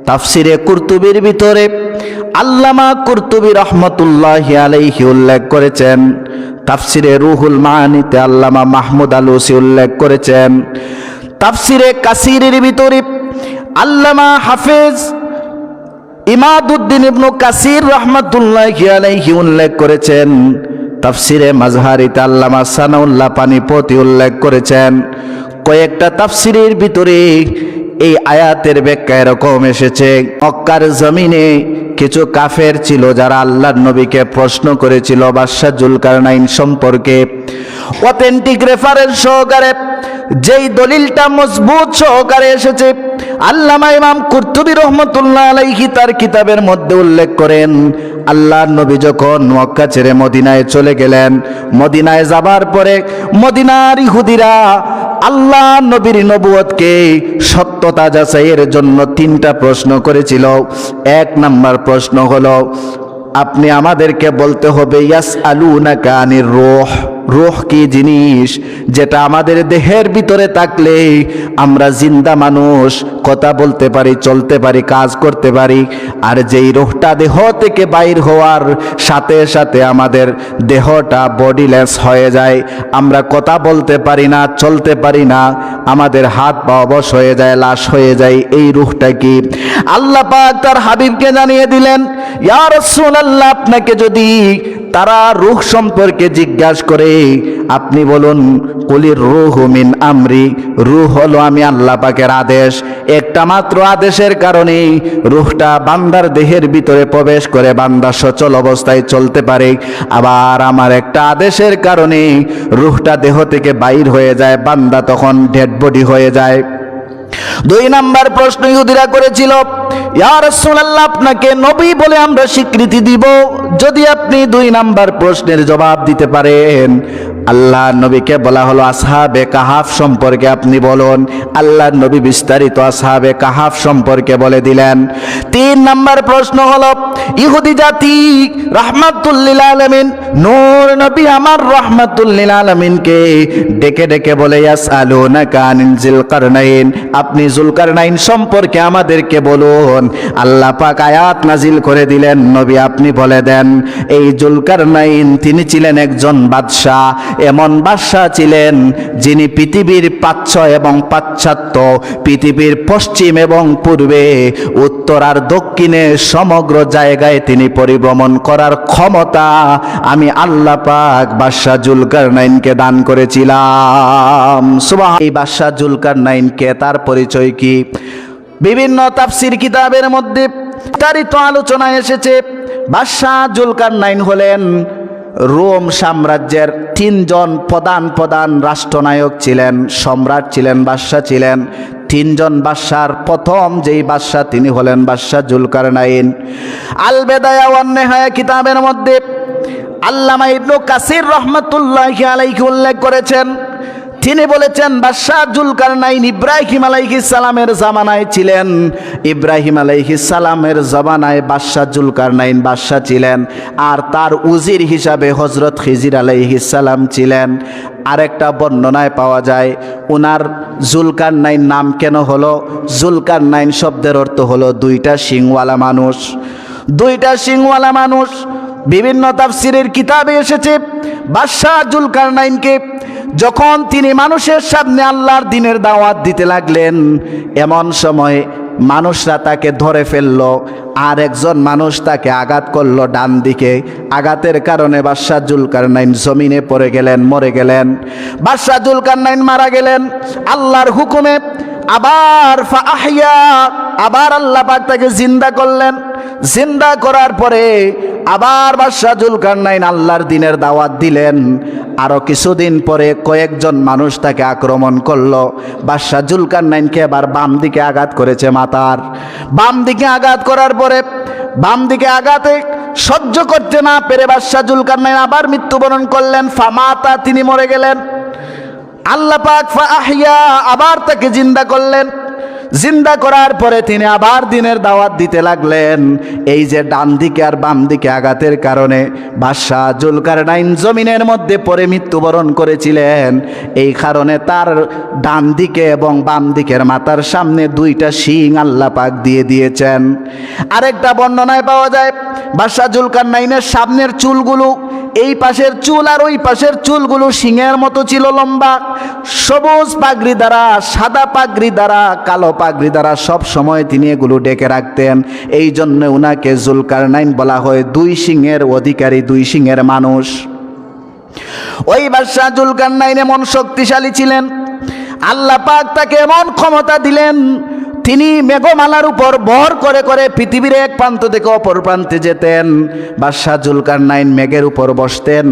তাফসিরে কুরতুবির ভিতরে আল্লামা কুরতুবী রহমতুল্লাহি আলাইহি উল্লেখ করেছেন, তাফসিরে রুহুল মাআনিতে আল্লামা মাহমুদ আলুসি উল্লেখ করেছেন, তাফসিরে কাসিরের ভিতরে আল্লামা হাফেজ ইমাদউদ্দিন ইবনে কাসির রহমতুল্লাহি আলাইহি উল্লেখ করেছেন, তাফসিরে মাজহারিতে আল্লামা সানাউল্লাহ পানিপতি উল্লেখ করেছেন। কয়েকটা তাফসিরের ভিতরে এই আয়াতের ব্যাখ্যা এরকম এসেছে, মক্কার জমিনে কিছু কাফের ছিল যারা আল্লাহর নবীকে প্রশ্ন করেছিল বাদশাহ জুলকারনাইন সম্পর্কে। অথেন্টিক রেফারেন্স সহকারে যেই দলিলটা মজবুত সহকারে এসেছে, আল্লামা ইমাম কুরতুবী রহমতুল্লাহ আলাইহি তার কিতাবের মধ্যে উল্লেখ করেন, আল্লাহর নবী যখন মক্কা ছেড়ে মদিনায় চলে গেলেন, মদিনায় যাবার পরে মদিনার ইহুদিরা আল্লাহ নবীর নবুয়তকে সত্যতা যাচাইয়ের জন্য 3টা প্রশ্ন করেছিল। 1 নাম্বার প্রশ্ন হলো, আপনি আমাদেরকে বলতে হবে ইয়াসআলুনাকা আনির রূহ, রূহ কি জিনিস, যেটা আমাদের দেহের ভিতরে থাকলে আমরা জিন্দা মানুষ, কথা বলতে পারি, চলতে পারি, কাজ করতে পারি, আর যেই রূহটা দেহ থেকে বাইর হওয়ার সাথে সাথে আমাদের দেহটা বডিলেস হয়ে যায়, আমরা কথা বলতে পারি না, চলতে পারি না, আমাদের হাত পা অবশ হয়ে যায়, লাশ হয়ে যায়, এই রূহটা কি? আল্লাহ পাক তার হাবিবকে জানিয়ে দিলেন, ইয়া রাসূলুল্লাহ, আপনাকে যদি তারা রূহ সম্পর্কে জিজ্ঞাসা করে আপনি বলুন, কুলির রূহু মিন আমরি, রূহ হলো আমি আল্লাহ পাকের আদেশ। একটা মাত্র আদেশের কারণে রূহটা বান্দার দেহের ভিতরে প্রবেশ করে বান্দা সচল অবস্থায় চলতে পারে, আবার আমার একটা আদেশের কারণে রূহটা দেহ থেকে বাইর হয়ে যায়, বান্দা তখন ডেড বডি হয়ে যায়। 2 নাম্বার প্রশ্ন ইহুদিরা করেছিল, ইয়া রাসূলুল্লাহ, আপনাকে নবী বলে আমরা স্বীকৃতি দিব যদি আপনি 2 নাম্বার প্রশ্নের জবাব দিতে পারেন। আল্লাহ নবীকে বলা হলো আসহাবে কাহাফ সম্পর্কে আপনি বলুন। আল্লাহ নবী বিস্তারিত আসহাবে কাহাফ সম্পর্কে বলে দিলেন। 3 নাম্বার প্রশ্ন হলো, ইহুদি জাতি রাহমাতুল লিল আলামিন নূর নবী আমার রাহমাতুল লিল আলামিনকে ডেকে ডেকে বলে ইয়াসআলুনাকা আনিল যুলকারনাইন, আপনি যুলকারনাইন সম্পর্কে আমাদেরকে বলুন। আল্লাহ পাক আয়াত নাজিল করে দিলেন, নবী আপনি বলে দেন, এই যুলকারনাইন তিনি ছিলেন একজন বাদশাহ, এমন বাদশাহ ছিলেন যিনি পৃথিবীর প্রাচ্য এবং পাশ্চাত্য, পৃথিবীর পশ্চিম এবং পূর্বে, উত্তর আর দক্ষিণে সমগ্র জায়গায় তিনি পরিভ্রমণ করার ক্ষমতা আমি আল্লাহ পাক বাদশাহ যুলকারনাইনকে দান করেছিলাম। সুবহান। এই বাদশাহ যুলকারনাইনকে, তার পরিচয় কি? বিভিন্ন তাফসির কিতাবের মধ্যে বিস্তারিত আলোচনা এসেছে। বাদশাহ যুলকারনাইন হলেন রোম সাম্রাজ্যের 3 জন প্রধান রাষ্ট্রনায়ক ছিলেন, সম্রাট ছিলেন, বাদশাহ ছিলেন। 3 জন বাদশার প্রথম যেই বাদশাহ তিনি হলেন বাদশাহ যুলকারনাইন। আল বেদায়া ওয়ান নেহায়া কিতাবের মধ্যে আল্লামা ইবনে কাসির রহমাতুল্লাহি আলাইহি উল্লেখ করেছেন, তিনি বলেছেন বাদশাহ যুলকারনাইন ইব্রাহিম আলাইহিস সালামের জামানায় ছিলেন। ইব্রাহিম আলাইহিস সালামের জামানায় বাদশাহ যুলকারনাইন বাদশাহ ছিলেন, আর তার উজির হিসাবে হযরত খিজির আলাইহিস সালাম ছিলেন। আরেকটা বর্ণনায় পাওয়া যায় ওনার যুলকারনাইন নাম কেন হলো? যুলকারনাইন শব্দের অর্থ হলো 2টা শিংওয়ালা মানুষ। 2টা শিংওয়ালা মানুষ বিভিন্ন তাফসিরের কিতাবে এসেছে। বাদশাহ যুলকারনাইনকে যখন তিনি মানুষের সামনে আল্লাহর দ্বীনের দাওয়াত দিতে লাগলেন, এমন সময় মানুষরা তাকে ধরে ফেলল, আর একজন মানুষ তাকে আঘাত করলো ডান দিকে। আঘাতের কারণে বাদশাহ যুলকারনাইন জমিনে পড়ে গেলেন, মরে গেলেন। বাদশাহ যুলকারনাইন মারা গেলেন আল্লাহর হুকুমে। আবার ফাআহইয়া, আবার আল্লাহ পাক তাকে জিন্দা করলেন। জিন্দা করার পরে আবার বাদশাহ যুলকারনাইন আল্লাহর দ্বীনের দাওয়াত দিলেন। আরো কিছুদিন পরে কয়েকজন মানুষ তাকে আক্রমণ করলো। বাদশাহ যুলকারনাইনকে আবার বাম দিকে আঘাত করেছে, মাথার বাম দিকে আঘাত করার পরে বাম দিকে আঘাতে সহ্য করতে না পেরে বাদশাহ যুলকারনাইন আবার মৃত্যুবরণ করলেন। ফামাতা, তিনি মরে গেলেন। আল্লাহ পাক ফাআহইয়া, আবার তাকে জিন্দা করলেন। জিন্দা করার পরে তিনি আবার দিনের দাওয়াত দিতে লাগলেন। এই যে ডান দিকে আর বাম দিকে আঘাতের কারণে বাদশাহ জুলকারনাইন জমিনের মধ্যে পড়ে মৃত্যুবরণ করেছিলেন, এই কারণে তার ডান দিকে এবং বাম দিকের মাথার সামনে দুইটা শিং আল্লাহ পাক দিয়ে দিয়েছেন। আরেকটা বর্ণনায় পাওয়া যায় বাদশাহ জুলকারনাইনের সামনের চুলগুলো, এই পাশের চুল আর ওই পাশের চুলগুলো শিংয়ের মতো ছিল লম্বা, সবুজ পাগড়ি দ্বারা, সাদা পাগড়ি দ্বারা, কালো পাগড়ি দ্বারা সব সময় তিনি এগুলো ডেকে রাখতেন। এই জন্য উনাকে জুলকারনাইন বলা হয় দুই শিংয়ের অধিকারী, দুই শিংয়ের মানুষ। ওই বাদশাহ জুলকারনাইন এমন শক্তিশালী ছিলেন, আল্লাহ পাক তাকে এমন ক্ষমতা দিলেন, তিনি মেঘমালার উপর ভর করে করে পৃথিবীর এক প্রান্ত থেকে অপর প্রান্তে যেতেন। বাদশাহ জুলকারনাইন মেঘের উপর বসতেন,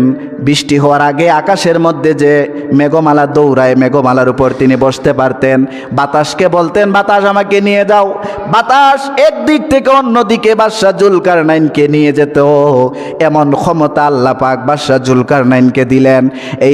বৃষ্টি হওয়ার আগে আকাশের মধ্যে যে মেঘমালা দৌড়ায়, মেঘমালার উপর তিনি বসতে পারতেন। বাতাসকে বলতেন, বাতাস আমাকে নিয়ে যাও। বাতাস একদিক থেকে অন্য দিকে বাদশাহ জুলকারনাইনকে নিয়ে যেত। এমন ক্ষমতা আল্লাহ পাক বাদশাহ জুলকারনাইনকে দিলেন। এই